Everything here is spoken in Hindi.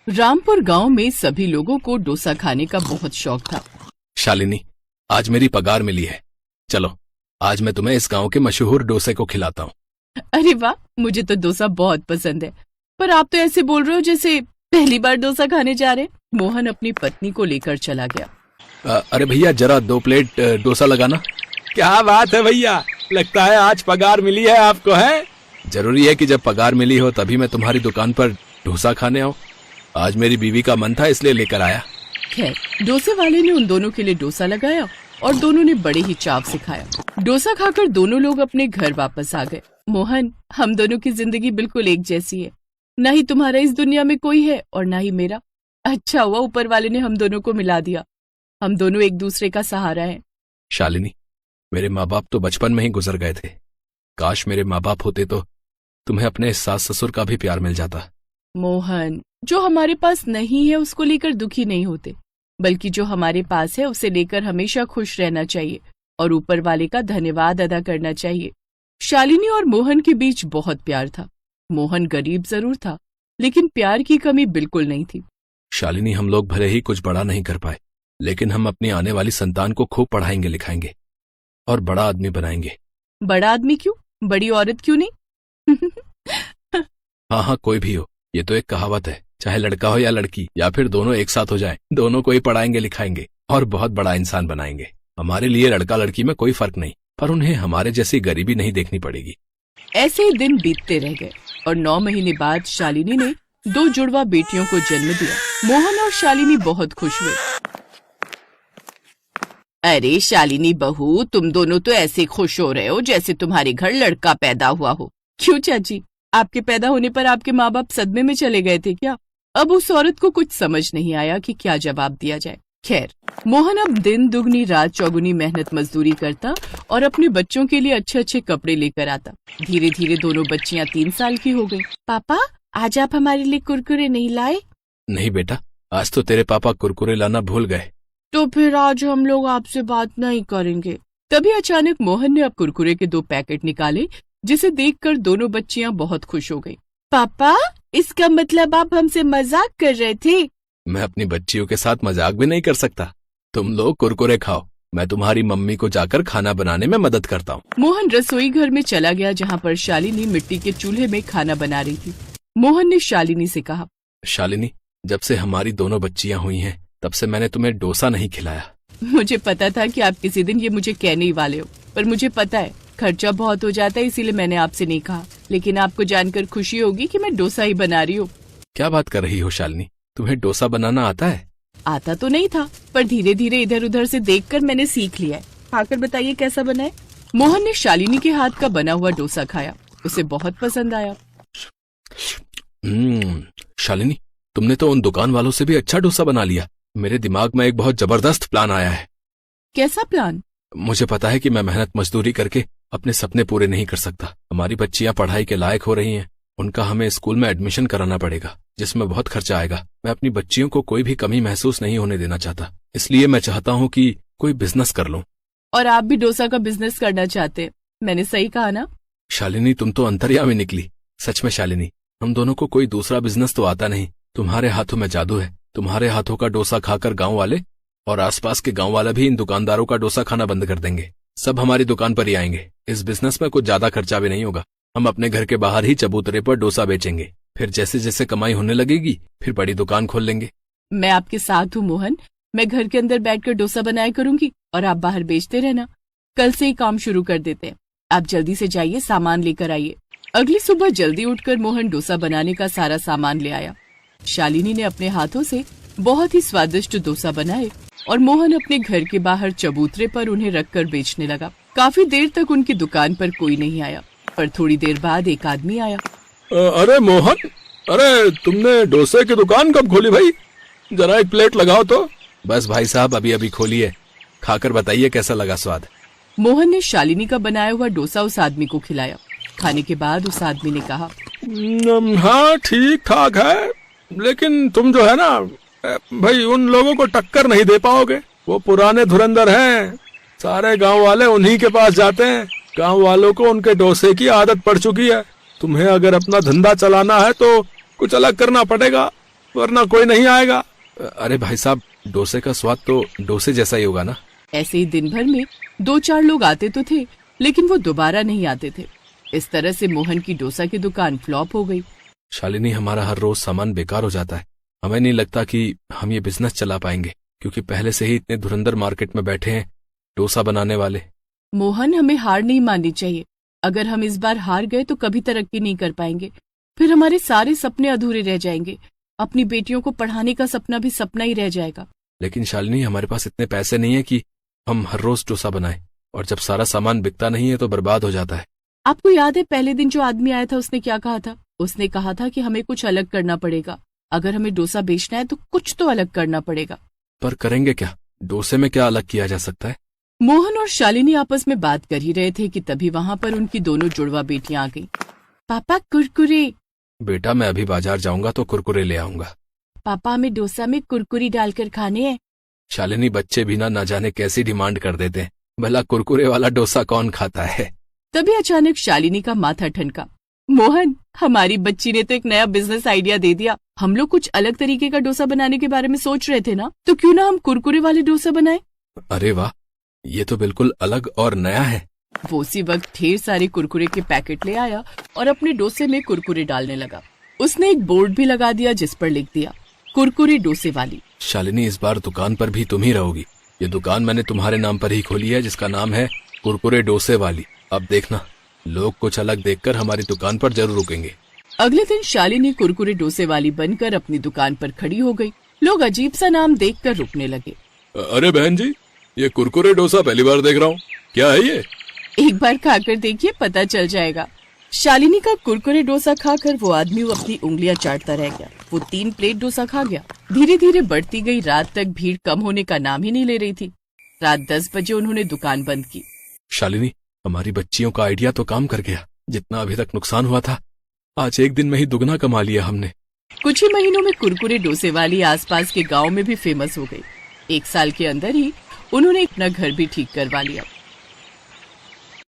रामपुर गांव में सभी लोगों को डोसा खाने का बहुत शौक था। शालिनी, आज मेरी पगार मिली है, चलो आज मैं तुम्हें इस गांव के मशहूर डोसे को खिलाता हूँ। अरे वाह, मुझे तो डोसा बहुत पसंद है, पर आप तो ऐसे बोल रहे हो जैसे पहली बार डोसा खाने जा रहे। मोहन अपनी पत्नी को लेकर चला गया। अरे भैया, जरा 2 प्लेट डोसा लगाना। क्या बात है भैया, लगता है आज पगार मिली है आपको, है? जरूरी है कि जब पगार मिली हो तभी मैं तुम्हारी दुकान पर डोसा खाने आऊँ। आज मेरी बीवी का मन था इसलिए लेकर आया। खैर, डोसे वाले ने उन दोनों के लिए डोसा लगाया और दोनों ने बड़े ही चाव से खाया। डोसा खाकर दोनों लोग अपने घर वापस आ गए। मोहन, हम दोनों की जिंदगी बिल्कुल एक जैसी है, न ही तुम्हारा इस दुनिया में कोई है और न ही मेरा। अच्छा हुआ ऊपर वाले ने हम दोनों को मिला दिया, हम दोनों एक दूसरे का सहारा हैं। शालिनी, मेरे माँ बाप तो बचपन में ही गुजर गए थे। काश मेरे माँ बाप होते तो तुम्हें अपने सास ससुर का भी प्यार मिल जाता। मोहन, जो हमारे पास नहीं है उसको लेकर दुखी नहीं होते, बल्कि जो हमारे पास है उसे लेकर हमेशा खुश रहना चाहिए और ऊपर वाले का धन्यवाद अदा करना चाहिए। शालिनी और मोहन के बीच बहुत प्यार था। मोहन गरीब जरूर था, लेकिन प्यार की कमी बिल्कुल नहीं थी। शालिनी, हम लोग भले ही कुछ बड़ा नहीं कर पाए, लेकिन हम अपनी आने वाली संतान को खूब पढ़ाएंगे लिखाएंगे और बड़ा आदमी बनाएंगे। बड़ा आदमी क्यों, बड़ी औरत क्यों नहीं? हाँ, कोई भी हो, ये तो एक कहावत है। चाहे लड़का हो या लड़की या फिर दोनों एक साथ हो जाएं, दोनों को ही पढ़ाएंगे लिखाएंगे और बहुत बड़ा इंसान बनाएंगे। हमारे लिए लड़का लड़की में कोई फर्क नहीं, पर उन्हें हमारे जैसी गरीबी नहीं देखनी पड़ेगी। ऐसे ही दिन बीतते रह गए और 9 महीने बाद शालिनी ने 2 जुड़वा बेटियों को जन्म दिया। मोहन और शालिनी बहुत खुश हुए। अरे शालिनी बहू, तुम दोनों तो ऐसे खुश हो रहे हो जैसे तुम्हारे घर लड़का पैदा हुआ हो। क्यों चाची, आपके पैदा होने पर आपके माँ बाप सदमे में चले गए थे क्या? अब उस औरत को कुछ समझ नहीं आया कि क्या जवाब दिया जाए। खैर, मोहन अब दिन दुगनी रात चौगुनी मेहनत मजदूरी करता और अपने बच्चों के लिए अच्छे अच्छे कपड़े लेकर आता। धीरे धीरे दोनों बच्चियां 3 साल की हो गई। पापा, आज आप हमारे लिए कुरकुरे नहीं लाए? नहीं बेटा, आज तो तेरे पापा कुरकुरे लाना भूल गए। तो फिर आज हम लोग आपसे बात नहीं करेंगे। तभी अचानक मोहन ने अब कुरकुरे के 2 पैकेट निकाले, जिसे देखकर दोनों बच्चियां बहुत खुश हो गईं। पापा, इसका मतलब आप हमसे मजाक कर रहे थे? मैं अपनी बच्चियों के साथ मजाक भी नहीं कर सकता। तुम लोग कुरकुरे खाओ, मैं तुम्हारी मम्मी को जाकर खाना बनाने में मदद करता हूँ। मोहन रसोई घर में चला गया, जहाँ पर शालिनी मिट्टी के चूल्हे में खाना बना रही थी। मोहन ने शालिनी से कहा, शालिनी, जब से हमारी दोनों बच्चियां हुई हैं, तब से मैंने तुम्हें डोसा नहीं खिलाया। मुझे पता था कि आप किसी दिन ये मुझे कहने ही वाले हो, पर मुझे पता है खर्चा बहुत हो जाता है, इसीलिए मैंने आपसे नहीं कहा। लेकिन आपको जानकर खुशी होगी कि मैं डोसा ही बना रही हूँ। क्या बात कर रही हो शालिनी, तुम्हें डोसा बनाना आता है? आता तो नहीं था, पर धीरे धीरे इधर उधर से देखकर मैंने सीख लिया है। खाकर बताइए कैसा बना है। मोहन ने शालिनी के हाथ का बना हुआ डोसा खाया, उसे बहुत पसंद आया। शालिनी, तुमने तो उन दुकान वालों से भी अच्छा डोसा बना लिया। मेरे दिमाग में एक बहुत जबरदस्त प्लान आया है। कैसा प्लान? मुझे पता है कि मैं मेहनत मजदूरी करके अपने सपने पूरे नहीं कर सकता। हमारी बच्चियां पढ़ाई के लायक हो रही हैं, उनका हमें स्कूल में एडमिशन कराना पड़ेगा, जिसमें बहुत खर्चा आएगा। मैं अपनी बच्चियों को कोई भी कमी महसूस नहीं होने देना चाहता, इसलिए मैं चाहता हूँ कि कोई बिजनेस कर लूं। और आप भी डोसा का बिजनेस करना चाहते हैं, मैंने सही कहा ना? शालिनी, तुम तो अंतर्यामी निकली। सच में शालिनी, हम दोनों को कोई दूसरा बिजनेस तो आता नहीं। तुम्हारे हाथों में जादू है। तुम्हारे हाथों का डोसा खाकर गांव वाले और आसपास के गांव वाले भी इन दुकानदारों का डोसा खाना बंद कर देंगे। सब हमारी दुकान पर ही आएंगे। इस बिजनेस में कुछ ज्यादा खर्चा भी नहीं होगा। हम अपने घर के बाहर ही चबूतरे पर डोसा बेचेंगे, फिर जैसे जैसे कमाई होने लगेगी फिर बड़ी दुकान खोल लेंगे। मैं आपके साथ हूँ मोहन। मैं घर के अंदर बैठकर डोसा बनाया करूंगी और आप बाहर बेचते रहना। कल से ही काम शुरू कर देते हैं। आप जल्दी से जाइए, सामान लेकर आइए। अगली सुबह जल्दी उठकर मोहन डोसा बनाने का सारा सामान ले आया। शालिनी ने अपने हाथों से बहुत ही स्वादिष्ट डोसा बनाए और मोहन अपने घर के बाहर चबूतरे पर उन्हें रखकर बेचने लगा। काफी देर तक उनकी दुकान पर कोई नहीं आया, पर थोड़ी देर बाद एक आदमी आया। अरे मोहन, अरे तुमने डोसे की दुकान कब खोली भाई? जरा एक प्लेट लगाओ तो। बस भाई साहब, अभी अभी खोली है, खाकर बताइए कैसा लगा स्वाद। मोहन ने शालिनी का बनाया हुआ डोसा उस आदमी को खिलाया। खाने के बाद उस आदमी ने कहा, हाँ ठीक ठाक है, लेकिन तुम जो है ना भाई, उन लोगों को टक्कर नहीं दे पाओगे। वो पुराने धुरंधर हैं, सारे गांव वाले उन्हीं के पास जाते हैं। गांव वालों को उनके डोसे की आदत पड़ चुकी है। तुम्हें अगर अपना धंधा चलाना है तो कुछ अलग करना पड़ेगा। वरना कोई नहीं आएगा। अरे भाई साहब, डोसे का स्वाद तो डोसे जैसा ही होगा ना। ऐसे ही दिन भर में 2-4 लोग आते तो थे, लेकिन वो दोबारा नहीं आते थे। इस तरह से मोहन की डोसा की दुकान फ्लॉप हो गई। शालिनी, हमारा हर रोज सामान बेकार हो जाता है। हमें नहीं लगता कि हम ये बिजनेस चला पाएंगे, क्योंकि पहले से ही इतने धुरंधर मार्केट में बैठे हैं डोसा बनाने वाले। मोहन, हमें हार नहीं माननी चाहिए। अगर हम इस बार हार गए तो कभी तरक्की नहीं कर पाएंगे। फिर हमारे सारे सपने अधूरे रह जाएंगे। अपनी बेटियों को पढ़ाने का सपना भी सपना ही रह जाएगा। लेकिन शालिनी, हमारे पास इतने पैसे नहीं है कि हम हर रोज डोसा बनाएं, और जब सारा सामान बिकता नहीं है तो बर्बाद हो जाता है। आपको याद है पहले दिन जो आदमी आया था उसने क्या कहा था? उसने कहा था कि हमें कुछ अलग करना पड़ेगा। अगर हमें डोसा बेचना है तो कुछ तो अलग करना पड़ेगा। पर करेंगे क्या? डोसे में क्या अलग किया जा सकता है? मोहन और शालिनी आपस में बात कर ही रहे थे कि तभी वहां पर उनकी दोनों जुड़वा बेटियां आ गईं। पापा, कुरकुरे। बेटा, मैं अभी बाजार जाऊंगा तो कुरकुरे ले आऊंगा। पापा, हमें डोसा में कुरकुरी डालकर खाने हैं। शालिनी, बच्चे भी ना जाने कैसी डिमांड कर देते हैं। भला कुरकुरे वाला डोसा कौन खाता है? तभी अचानक शालिनी का माथा ठनका। मोहन, हमारी बच्ची ने तो एक नया बिजनेस आइडिया दे दिया। हम लोग कुछ अलग तरीके का डोसा बनाने के बारे में सोच रहे थे ना, तो क्यों ना हम कुरकुरे वाले डोसा बनाएं? अरे वाह, ये तो बिल्कुल अलग और नया है। वो उसी वक्त ढेर सारे कुरकुरे के पैकेट ले आया और अपने डोसे में कुरकुरे डालने लगा। उसने एक बोर्ड भी लगा दिया जिस पर लिख दिया, कुरकुरे डोसे वाली। शालिनी, इस बार दुकान पर भी तुम ही रहोगी। ये दुकान मैंने तुम्हारे नाम पर ही खोली है, जिसका नाम है कुरकुरे डोसे वाली। अब देखना, लोग कुछ अलग देखकर हमारी दुकान पर जरूर रुकेंगे। अगले दिन शालिनी कुरकुरे डोसे वाली बनकर अपनी दुकान पर खड़ी हो गई। लोग अजीब सा नाम देखकर रुकने लगे। अरे बहन जी, ये कुरकुरे डोसा पहली बार देख रहा हूँ, क्या है ये? एक बार खाकर देखिए, पता चल जाएगा। शालिनी का कुरकुरे डोसा खाकर वो आदमी अपनी उंगलियां चाटता रह गया। वो 3 प्लेट डोसा खा गया। धीरे धीरे बढ़ती गई रात तक भीड़ कम होने का नाम ही नहीं ले रही थी। रात 10 बजे उन्होंने दुकान बंद की। शालिनी, हमारी बच्चियों का आइडिया तो काम कर गया। जितना अभी तक नुकसान हुआ था, आज एक दिन में ही दुगना कमा लिया हमने। कुछ ही महीनों में कुरकुरे डोसे वाली आसपास के गांव में भी फेमस हो गई। 1 साल के अंदर ही उन्होंने अपना घर भी ठीक करवा लिया।